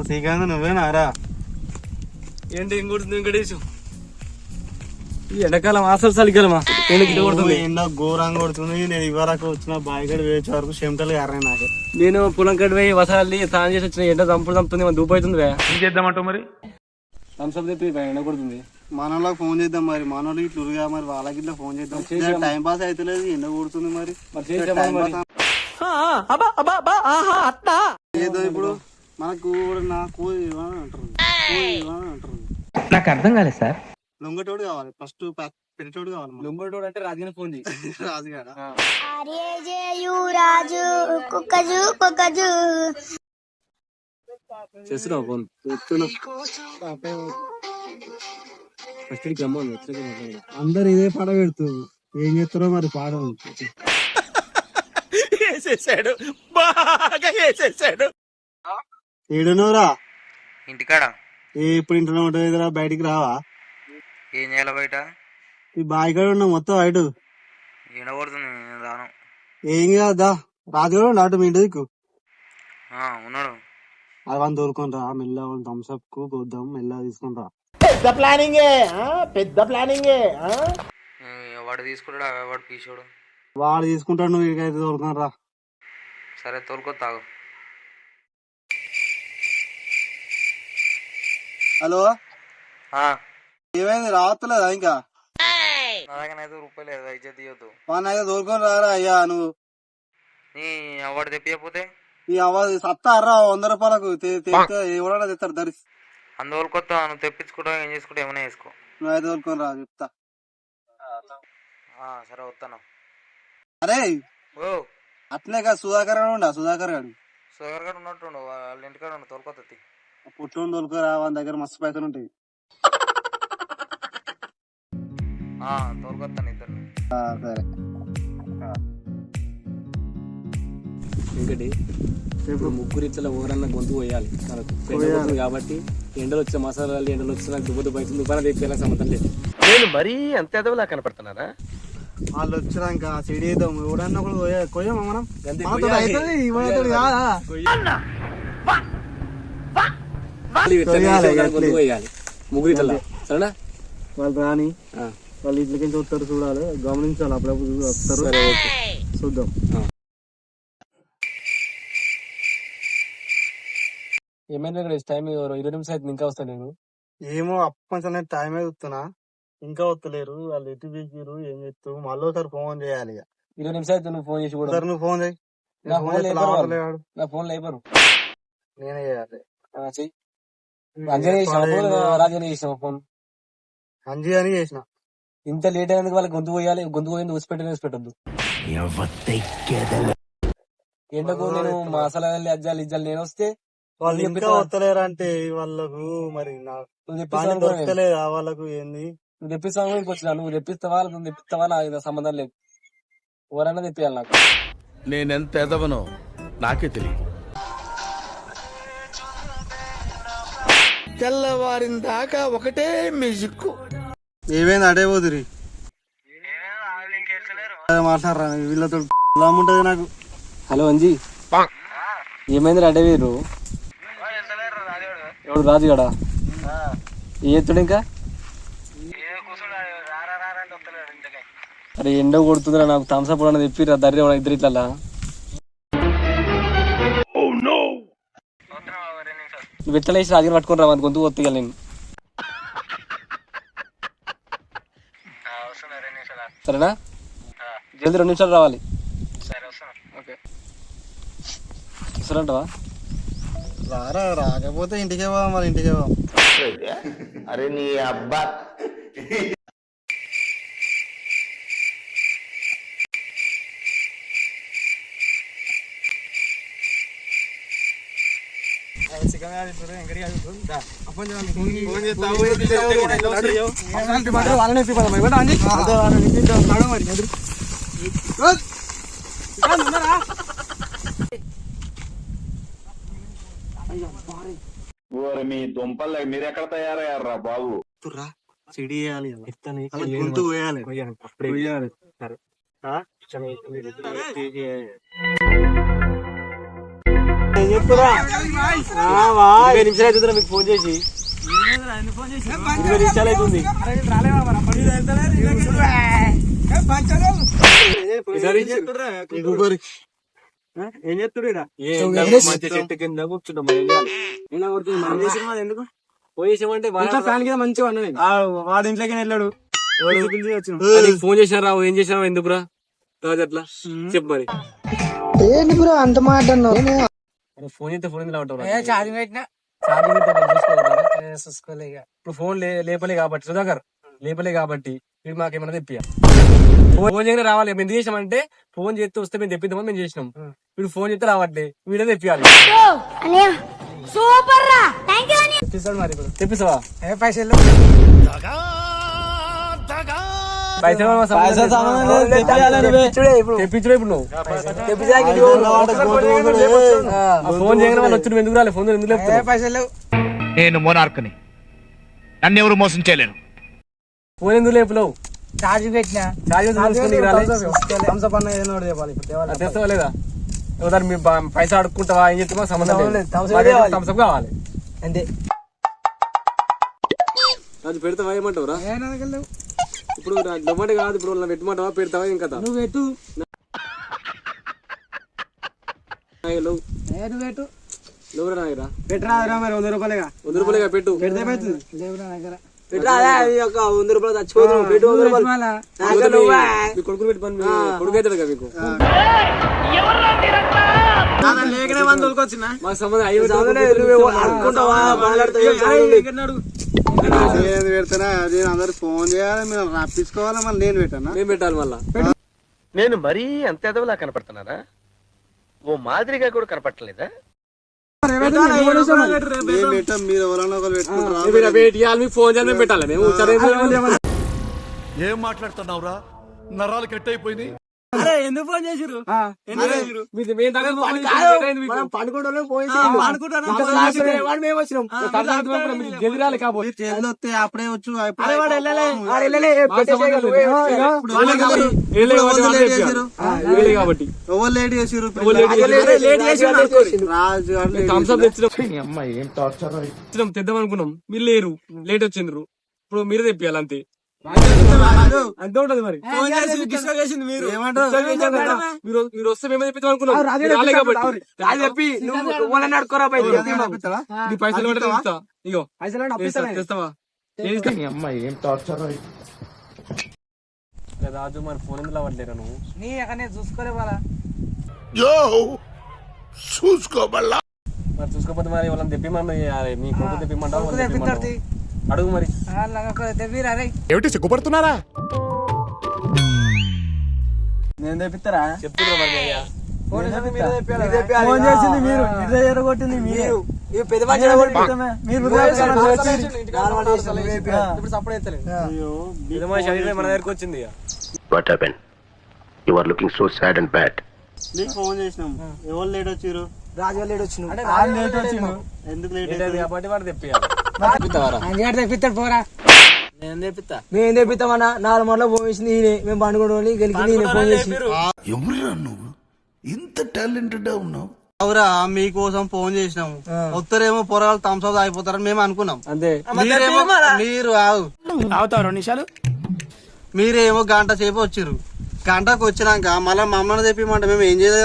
శ్రీకాంత్ నువ్వేనారా? ఏంటి ఇంకొడుతుంది వెంకటేశం? ఈ ఎండాకాలం అసలు చలికాలమా? ఎండ ఘోరంగా కొడుతుంది. నేను ఇవరకు వచ్చిన బాయిగడ వేచే వరకు చెమటలు గారే నాకు. నేను పొలం కట్టి పోయి వసాలి స్నానం చేసి వచ్చిన ఎండ చంపుతుంది, దూపు అవుతుంది. ఏం చేద్దామంటావు మరి? థమ్స్అప్ తెప్పి ఎండ కొడుతుంది. మనోళ్ళకి ఫోన్ చేద్దాం మరి. మనోళ్ళు ఇట్లుగా మరి వాళ్ళకి ఇట్లా ఫోన్ చేద్దాం. టైం పాస్ అవుతలేదు, ఎండ కొడుతుంది మరి. ఏదో ఇప్పుడు మనకు నాకు అంటారు నాకు అర్థం కాలేదు సార్. లొంగటోడు కావాలి, ఫస్ట్ పెట్టేటోడు కావాలి. లొంగటోడు అంటే రాజుగానే ఫోన్ చేయి. రాజుగాడ చేస్తున్నావు ఫోన్? అందరు ఇదే పాట పెడుతుంది. ఏం చేస్తారో మరి పాట వేసేసాడు, బాగా వేసేసాడు. ఏడునోరా? ఇంటికాడ. ఇప్పుడు ఇంట్లో ఉంటుంది, బయటికి రావా? ఏం చేయాలి బయట? ఈ బాయికాడ ఉన్నావు మొత్తం బయట ఎండబడుతుంది, రాను. ఏం కాదా? రాజుగాడు నాటు మీ ఇంటికి ఉన్నాడు. అది వన్ దొరుకుని రా, మెల్ల థమ్స్అప్ కు పోద్దాం, మెల్ల తీసుకుని రా. పెద్ద ప్లానింగ్. వాడు తీసుకుంటాడు, వాడు పీసోడు. వాడు తీసుకుంటాడు, నువ్వు ఇకైతే దొరుకుని రా. సరే తోలుకొత్తాగు. హలో, ఏమైంది? రావట్లేదా ఇంకా? నా దగ్గర 5 రూపాయలు లేదు, అయితే తీయొద్దు. వాడిని అయితే దొరుకుని రారా అయ్యా. నువ్వు నీ వాడు తెప్పియకపోతే ఈ అవ్వదు సత్తారా 100 రూపాయలకు ఎవడన్నా తెస్తాడు దరి. అందువల్ల నువ్వు తెప్పించుకుంటావు, ఏం చేసుకుంటావు ఏమైనా వేసుకో. నువ్వు అయితే దొరుకుని రా, చెప్తా. సరే వస్తాను. అరే ఓ అట్లే కాదు, సుధాకర్ గారు ఉండా? సుధాకర్ గారు ఉన్నట్టుండు, వాళ్ళ ఇంటికాడ ఉండు. తోలుకొత్తి పుట్టు దొరుకురా, వాళ్ళ దగ్గర మస్తు పైసలు ఉంటాయి. తోలుకొత్తాను ఇద్దరు. సరే ఇంకటి ఇప్పుడు ముగ్గురు ఇట్లా ఓరన్న గొంతు పోయాలి మనకు కాబట్టి. ఎండలు వచ్చే మసాలాలు, ఎండలు వచ్చి నాకు దుబ్బ పైసలు దుబ్బన తెప్పేలా సంబంధం లేదు. నేను మరీ అంత ఎదవలా కనపడుతున్నారా? వాళ్ళు వచ్చినాక చెడి వేద్దాం. ఎవడన్నా కూడా కొయ్యమా మనం? ముగ్గురు ఇట్లా సరేనా? వాళ్ళు రాని వాళ్ళు ఇట్లకి వస్తారు, చూడాలి, గమనించాలి. అప్పుడప్పుడు వస్తారు, చూద్దాం. ఏమైనా టైం 20 నిమిషాలు అయితే ఇంకా వస్తా నేను. ఏమో అప్పటి నేను టైం చూస్తున్నా, ఇంకా వస్తలేరు. వాళ్ళు ఎటు పీకిరు, ఏం చెప్తావు? మళ్ళీ ఒకసారి ఫోన్ చేయాలి. 20 నిమిషాలు అయితే నువ్వు ఫోన్ చేసి కూడా నువ్వు ఫోన్ చేయి. నా ఫోన్ లేపరు, నేనే చేయాలి. అంజనీ చేసిన ఫోన్. అంజీ అని చేసిన. ఇంత లేట్ అయినందుకు వాళ్ళకి గొంతు పోయాలి. గొంతు పోయింది ఊసిపెట్టద్దు. ఎండకు నేను మసాలా అజ్జాలు ఇజ్జాలు నేను వస్తే వాళ్ళు ఇంకా వస్తలేరు అంటే వాళ్ళకు మరి దొరకలేదా? వాళ్ళకు ఏంది? నువ్వు తెప్పిస్తావు వచ్చినా, నువ్వు తెప్పిస్తావా నువ్వు తెప్పిస్తావా నాకు సంబంధం లేదు. ఎవరైనా తెప్పియాలి నాకు. నేనెంత ఎదవనో నాకే తెలియదు. తెల్లవారిన దాకా ఒకటే మ్యూజిక్. ఏమైంది? అడే పోతురి మాట్లాడరా వీళ్ళతో ఉంటది నాకు. హలో అంజీ, ఏమైంది? అడే వీరు ఎవడు? రాజుగాడా? ఏ ఎత్తుడు ఇంకా? అరే ఎండ కొడుతుందిరా, నాకు థమ్స్అప్ కూడా తెప్పిరా దర్రి ఇద్దరు ఇట్లా. నువ్వు ఎట్లా వేసి రాజుని పట్టుకుని రా, గొంతు కొత్తగా నేను. సరేనా? జల్దీ 2 నిమిషాలు రావాలి. వస్తారంటవా? రారా, రాకపోతే ఇంటికే పోదాం. మరి ఇంటికే పోదాం. అరే నీ అబ్బా. మీ దుంపలు మీరెక్కడ తయారయ్యారా బాబు? చెడి వేయాలి, గొంతు పోయాలి. ఏం చెప్తురా 20 నిమిషాలు అవుతుందిరా మీకు ఫోన్ చేసి 20 నిమిషాలు అవుతుంది. ఏం చెప్తుడు మంచి చెట్టు కింద కూర్చుంటాం ఎందుకు పోయేసామంటే ఫ్యాన్ కింద మంచిగా అన్నా వాడి ఇంట్లోకి వెళ్ళాడు ఫోన్ చేసినారా ఏం చేసినావు ఎందుకురా రాజు అట్లా చెప్పు మరి ఏంటి బ్రో అంత మాట ఫోన్ చేస్తే ఫోన్ ఎందుకు ఉంటావు ఛార్జింగ్ పెట్టినా చూసుకోలే ఇప్పుడు ఫోన్ లేపలే కాబట్టి సుధాకర్ లేపలే కాబట్టి వీడు మాకేమన్నా తెప్పియా ఫోన్ చేయగానే రావాలి మేము ఎందుకు చేసామంటే ఫోన్ చేస్తే వస్తే మేము తెప్పిద్దామని మేము చేసినాం వీడు ఫోన్ చేస్తే రావట్లే వీడే తెప్పియాలి తెప్పిస్తాడు మరి ఇప్పుడు తెప్పిస్తావా పైసలు తెప్పించుడే ఇప్పుడు నువ్వు ఫోన్ చేయగానే వాళ్ళు వచ్చి ఎందుకు రాలే ఫోన్ ఎందుకు లేపుతావు? పైసలు నేను మోనార్క్ని నన్ను ఎవరు మోసం చేయలేరు. ఫోన్ ఎందుకు లేపులేవు ఛార్జింగ్ పెట్టినా థమ్స్అప్ అన్న ఏదైనా ఒకటి చెప్పాలి ఇప్పుడు తేవాలి. తెస్తావా లేదా దాన్ని మీ పైసా అడుక్కుంటావా ఏం చెప్తావా సంబంధం లేదు. థమ్స్అప్ కావాలి అంతే రాజు పెడతావా ఏమంటావురా ఇప్పుడు డొమాటో కాదు ఇప్పుడు పెట్టమంటావా పెడతావా ఏం కదా నువ్వు పెట్టు నువ్వు పెట్టు నాయరా పెట్టరా మరి 100 రూపాయలుగా 100 రూపాయలుగా పెట్టు పెడితే అవుతుంది లేవురా దగ్గర 100 రూపాయలు చచ్చిపోదు పెట్టు 100 రూపాయలు మీ కొడుకులు పెట్టి పని కొడుకు అవుతాడు కదా మీకు లేకనే మన తోలుకొచ్చిన మాకు సంబంధం పెడతానా అదే అందరు ఫోన్ చేయాలి మీరు రప్పించుకోవాలా మళ్ళీ నేను పెట్టాను మేము పెట్టాలి మళ్ళా నేను మరీ అంత ఎదవలా కనపడుతున్నారా? ఓ మాదిరిగా కూడా కనపడలేదా? మీరు ఎవరన్నా ఒకరు పెట్టుకుంటారా మీకు ఫోన్ చేయాలి మేము పెట్టాలి మేము ఏం మాట్లాడుతున్నావురా? నరాలు కట్ అయిపోయింది. ఎందుకు ఫోన్ చేసిర్రు గెలిరాలి కాబట్టి అప్పుడే వచ్చు కాబట్టి ఎవరు లేట్ చేసిర్రు రాజు తెచ్చినాం తెద్దాం అనుకున్నాం మీరు లేరు లేట్ వచ్చిండ్రు ఇప్పుడు మీరే తెప్పియాలి అంతే అంతే ఉంటది మరి మీరు వస్తే మేమే తెప్పిద్దాం అనుకున్నాం రాలే కాబట్టి చెప్పి నీ పైసలు ఇవ్వడం ఇస్తా ఇగో తెస్తావా రాజు మరి ఫోన్ ఎందుకు అవ్వట్లేరా నువ్వు నీ అక్కడనే చూసుకోలే వాళ్ళ చూసుకోబల్లా మరి చూసుకోకపోతే మరి వాళ్ళని తెప్పిమని మీ కొడుకు తెప్పిమంటావు అడుగు మరి ఏమిటి సిగ్గుపడుతున్నారా? నేను తెప్పిస్తారా చెప్తున్నా మరి అయ్యా ఫోన్ చేసింది మీరు కొట్టింది మీరు ఇప్పుడు సపోర్ట్ అవుతలేదు మా శరీరం మన దగ్గరకు వచ్చింది What happened? You are looking so sad and bad. నీకు ఫోన్ చేసినాం ఎవరు లేట్ వచ్చిర్రు రాజు లేట్ వచ్చిన లేట్ వచ్చిండు ఎందుకు లేట్ కాబట్టి వాడు తెప్పియాలి తెప్పిస్తాడు పోరా నేను తెప్పిస్తామన్నా 4 మండలో ఫోన్ చేసింది ఈయనే మేము పండుకోవడం గెలిచింది ఫోన్ చేసి ఎవరురా నువ్వు ఇంత టాలెంటెడ్ ఉన్నావు? అవురా మీకోసం ఫోన్ చేసినాము వస్తారేమో పొరగాలు థమ్స్అప్ అయిపోతారని మేము అనుకున్నాం అంతే మీరు అవుతావు 2 నిమిషాలు. మీరేమో గంట సేపు వచ్చిర్రు గంటకు వచ్చినాక మళ్ళీ మమ్మల్ని తెప్పిమంటే మేము ఏం చేయాలి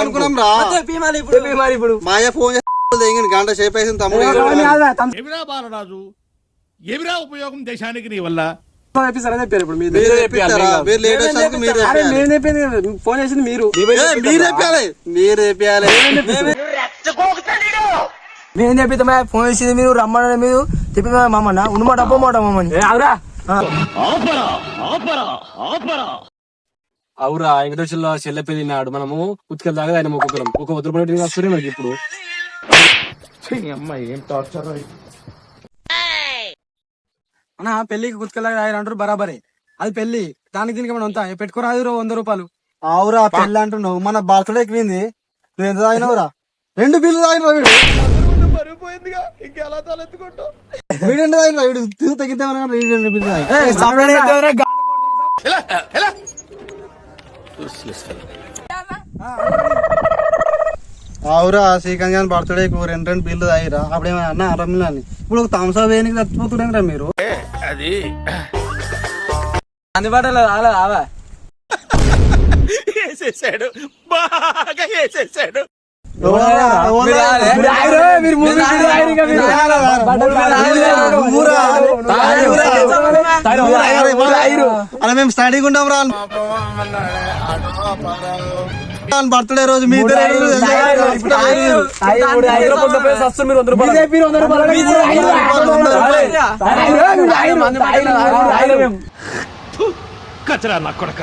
అనుకున్నాం రా మాయ ఫోన్ గంట సేపు వేసింది తమ్ముడు. ఏమిరా బాలరాజు, ఏమిరా ఉపయోగం దేశానికి నీ వల్ల? ఫోన్ చేసింది మీరు మీరు తెప్పియాలి మేము తెప్పిద్దామా ఫోన్ చేసింది మీరు రమ్మని మీరు తెప్పిదా మమ్మల్ని ఉన్నమాట అప్పమాట మమ్మల్ని అవురా వెంకటేశ్వర్లో చెల్లె పెళ్ళినాడు మనము ఉతికెళ్ళి దాకా ఆయన ఒక్కొక్కరం ఒక 100 రూపాయలు వస్తుంది మనకి ఇప్పుడు ఏం టార్చర్. అన్నా పెళ్లికి గుర్తుకెళ్ళగా 5 అంటారు బరాబరే అది పెళ్లి దానికి దీనికి మనం అంతా పెట్టుకోరాదు 100 రూపాయలు అవురా పెళ్లి అంటున్నావు మన బర్త్డేకి వింది నువ్వు ఎంత తాగినావురా 2 బిల్లు తాగినా వీడు వీడు తాగినా వీడు తగ్గిద్దామని 2 బిల్లు అవురా శ్రీకాంత్ గారి బర్త్డే రెండు బిల్లు తాగిరా అప్పుడు ఏమైనా అన్న రమ్మిలని ఇప్పుడు ఒక థమ్స్ అప్ వేయనికి చచ్చిపోతున్నారా మీరు అది అందుబాటులో ఆవా వేసేసాడు బాగా వేసేసాడు అలా మేము స్టడీగా ఉంటాం రా బర్త్డే రోజు మీ కచరా నా కొడక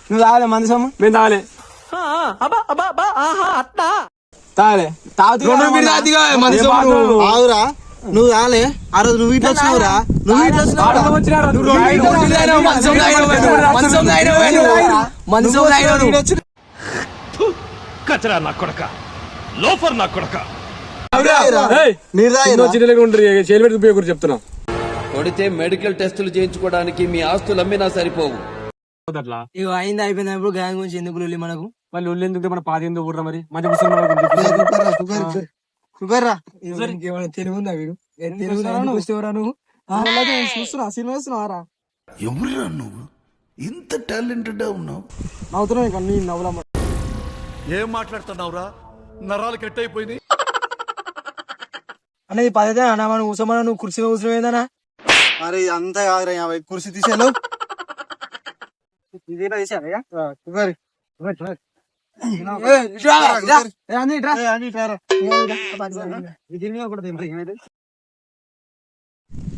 నువ్వు తాగలే మంది సొమ్ము మేము తాగలే తాగలే ఆవురా నువ్వు రాలే ఆ రోజు నువ్వు ఇట్లా వచ్చినావురా నువ్వు ఇట్లా కచరా నా కొడక లోఫర్ నా కొడక చేయలు పెట్టి ఉపయోగం చెప్తున్నా కొడితే మెడికల్ టెస్టులు చేయించుకోవడానికి మీ ఆస్తులు అమ్మినా సరిపోవు. అట్లా ఇక అయింది అయిపోయినప్పుడు గ్యాంగ్ గురించి ఎందుకు లొల్లి మనకు మళ్ళీ ఒళ్ళు ఎందుకు మన పాది ఎందుకు ఊర్రా మరి మంచి ఇంకేమైనా తెలుగు ఉందా వీడు తెలుగురా నువ్వు చూస్తున్నా సినిమా చూస్తున్నారా ఎవరురా నువ్వు ఇంత టాలెంటెడ్ ఉన్నావు? నవ్వుతున్నావు ఇంకా నీ నవ్వులమ్మ ఏం మాట్లాడుతున్నావురా? నరాలు కట్ అయిపోయింది. అనేది పద్ధతి అన్న మనం కూర్చోమన్నా నువ్వు కుర్చీ కూర్చోడం ఏందన్నా అరే అంతా కాదురా కుర్చీ తీసాను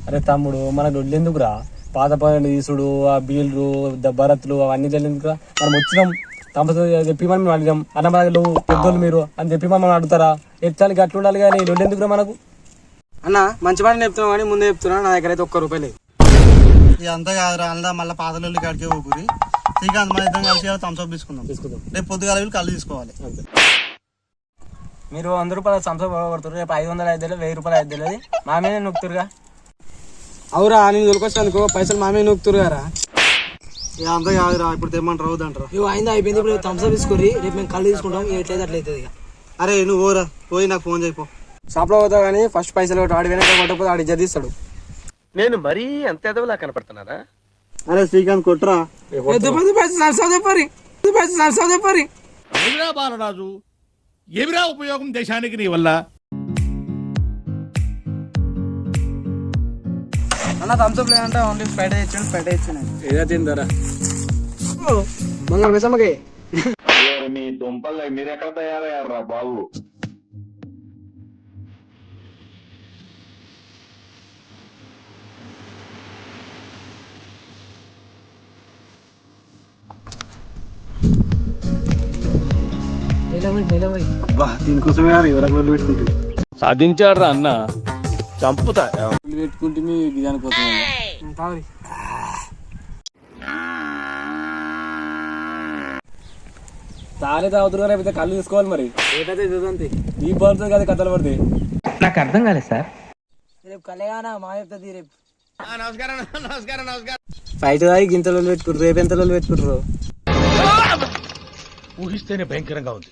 అరే తమ్ముడు మనకు ఒళ్ళు ఎందుకురా పాత పనులు తీసుడు ఆ బీళ్ళు భరత్లు అవన్నీ చెల్లిందుకురా మనం వచ్చినాం చెప్పి మనం అడిగాం అన్న మనకు పెద్దోళ్ళు మీరు అని చెప్పి మనం అడుగుతారా ఎత్తాలి గట్లు ఉండాలి కానీ ఒళ్ళు ఎందుకురా మనకు అన్న మంచి పని చెప్తున్నావు కానీ ముందే చెప్తున్నా నా దగ్గర అయితే ₹1 అంతా కాదురా అలా మళ్ళీ పాతలు కాడికే ఊపిరి శ్రీకాంత్ మన ఇద్దరం కలిసి థమ్స్అప్ తీసుకుందాం రేపు పొద్దుగాల కళ్ళు తీసుకోవాలి మీరు ₹100 సంస్థ కొడుతున్నారు రేపు 500 అయితే ₹1000 అయితే మా మీద నొక్కుతురుగా అవురా నేను దొరికొచ్చానుకో పైసలు మా మీద నొక్కుతురు గారా అంతా కాదురా ఇప్పుడు తెమ్మంటారు అవుదంటారా ఇవి అయింది అయిపోయింది ఇప్పుడు థమ్స్అప్ తీసుకొని రేపు మేము కళ్ళు తీసుకుంటాం ఎట్లయితే అట్లయితుంది ఇక అరే నువ్వు పోరా పోయి నాకు ఫోన్ చేయిపో షాప్ లో పోతావు కానీ ఫస్ట్ పైసలు కొట్టి ఆడి వెనక కొట్టకపోతే ఆడి జదిస్తాడు నేను మరీ అంత ఎదవలా కనపడుతున్నారా? అరే శ్రీకాంత్ కొట్టురా ఏమిరా బాలరాజు, ఏమిరా ఉపయోగం దేశానికి నీ వల్ల? అన్న థమ్స్అప్ లేదంటే ఓన్లీ ఫ్రైడే ఇచ్చాను ఏదో తిందరా మంగళ మిసమ్మకి మీ దుంపలు మీరు ఎక్కడ తయారయ్యారా బాబు? దీనికోసమే ఎవరికి పెట్టుకుంటుంది సాధించాడు రా అన్న, చంపుతా. పెట్టుకుంటే మీ దానికోసం తాలే తాగుతున్నారు అయితే కళ్ళు తీసుకోవాలి మరి ఏదైతే ఈ బాల్తో కదా కథలు పడతాయి. నాకు అర్థం కాలేదు సార్. రేపు కళ్యాణ మా చెప్తుంది రేపు ఫైట్ తాగి గింతలు పెట్టుకుంటారు రేపు ఎంతలో పెట్టుకుంటారు ఊహిస్తేనే భయంకరంగా ఉంది.